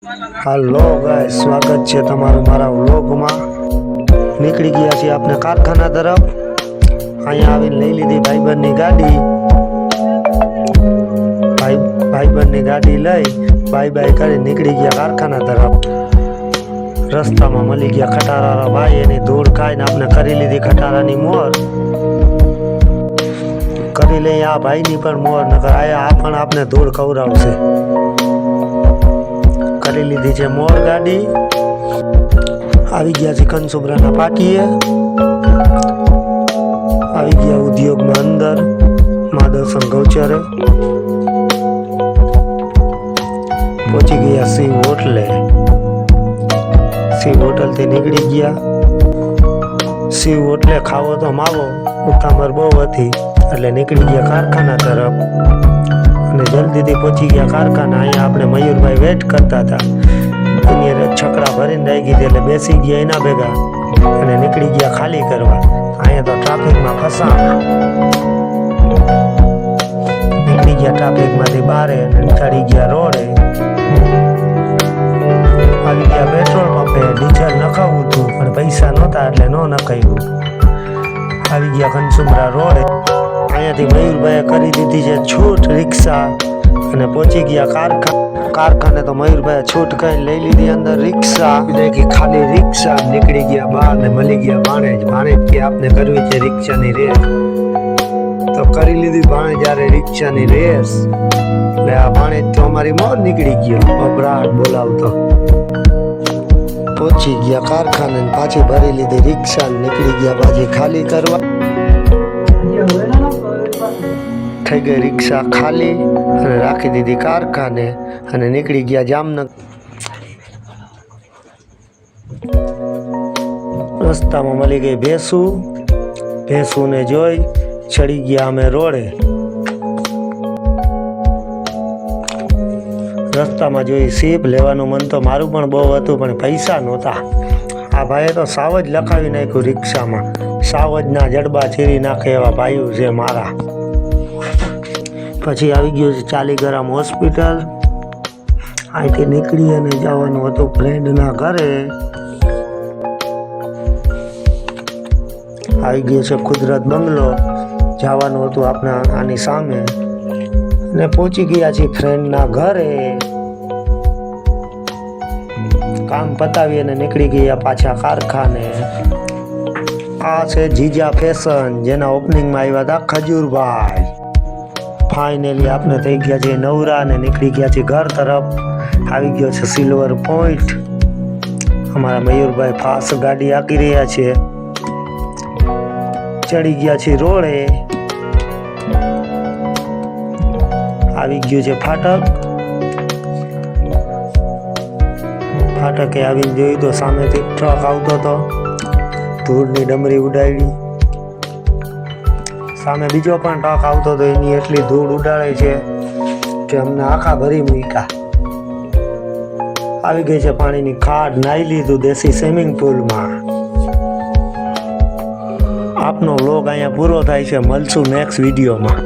હાલો guys, સ્વાગત છે તમારું મારા વ્લોગમાં। નીકળી ગયા છીએ આપણે કારખાના તરફ। અહીંયા આવીને લઈ લીધી ભાઈબંધની ગાડી। ભાઈબંધની ગાડી લઈ બાય બાય કરી નીકળી ગયા કારખાના તરફ। રસ્તામાં મળી ગયા ખટારાના ભાઈ, એની ધૂળ ખાઈને આપણે કરી લીધી ખટારાની મોર। કરી લઈ આ ભાઈની પણ મોર, નકર આ પણ આપણે ધૂળ ખવડાવશે। કરી લીધી છે મોર ગાડી। આવી ગયા છે કનસુમરાના પાટીએ, આવી ગયા ઉદ્યોગમાં અંદર મહાદર્શન ગૌચરે। પહોંચી ગયા શિવ હોટલે। શિવ હોટલથી નીકળી ગયા। શિવ હોટલે ખાવો તો માવો, ઉતામર બહુ હતી એટલે નીકળી ગયા કારખાના તરફ અને જલ્દીથી પહોંચી ગયા કારખાના। અહીંયા આપણે મયુરભાઈ વેટ કરતા હતા, એની છકડા ભરીને રહી ગઈ એટલે બેસી ગયા એના ભેગા અને નીકળી ગયા ખાલી કરવા। અહીંયા તો ટ્રાફિકમાં ફસાણા, નીકળી ગયા ટ્રાફિકમાંથી બહાર અને ચડી ગયા રોડે। આવી ગયા પેટ્રોલ પંપે, ડીઝલ નખાવવું હતું પણ પૈસા નહોતા એટલે ન નખાવ્યું। આવી ગયા કનસુમરા રોડે। અહીંયાથી મયુરભાઈએ કરી દીધી છે છૂટ રિક્ષા અને પહોંચી ગયા કારખાને। તો મયુરભાઈએ છૂટ કઈ લઈ લીધી અંદર રિક્ષા, ખાલી રિક્ષા। નીકળી ગયા બહાર ને મળી ગયા ભાણેજ કે આપને કરવી છે રિક્ષાની રેસ। તો કરી લીધી ભાણેજ રિક્ષાની રેસ એટલે આ ભાણેજ તો અમારી મોર નીકળી ગયો અભરાટ બોલાવતો। પહોંચી ગયા કારખાને, પાછી ભરી લીધી રિક્ષા, નીકળી ગયા પાછી ખાલી કરવા। થઈ ગઈ રિક્ષા ખાલી અને રાખી દીધી કારખાને અને નીકળી ગયા જામનગર। રસ્તામાં મળી ગઈ ભેંસુને જોઈ ચડી ગયા અમે રોડે। રસ્તામાં જોઈ સીપ લેવાનું મન તો મારું પણ બહુ હતું પણ પૈસા નહોતા। આ ભાઈએ તો સાવ જ લખાવી નાખ્યું રિક્ષામાં, સાવજના જડબા ચીરી નાખે એવા ભાઈઓ છે મારા। પછી આવી ગયું છે ચાલીગ્રામ હોસ્પિટલ। અહીંથી નીકળી અને જવાનું હતું ફ્રેન્ડના ઘરે। આવી ગયો છે કુદરત બંગલો, જવાનું હતું આપણા આની સામે અને પહોંચી ગયા છીએ ફ્રેન્ડના ઘરે। કામ પતાવી અને નીકળી ગયા પાછા કારખાને। આ છે જીજા ફેશન, જેના ઓપનિંગમાં આવ્યા હતા ખજૂરભાઈ। ફાઇનલી આપણે થઈ ગયા છે નવરા અને નીકળી ગયા છે ઘર તરફ। આવી ગયો છે સિલ્વર પોઈન્ટ। અમારા મયુરભાઈ ફાસ્ટ ગાડી આંકી રહ્યા છે। ચડી ગયા છે રોડે। આવી ગયું છે ફાટક। ફાટકે આવીને જોયું તો સામેથી ટ્રક આવતો હતો, ધૂળની ડમરી ઉડાડી। સામે બીજો પણ ટ્રક આવતો હતો, એની એટલી ધૂળ ઉડાડે છે કે અમને આખા ભરી મૂક્યા। આવી ગઈ છે પાણીની ખાડ, નાહી લીધું દેશી સ્વિમિંગ પુલમાં। આપનો વ્લોગ અહીંયા પૂરો થાય છે, મળશું નેક્સ્ટ વિડીયોમાં।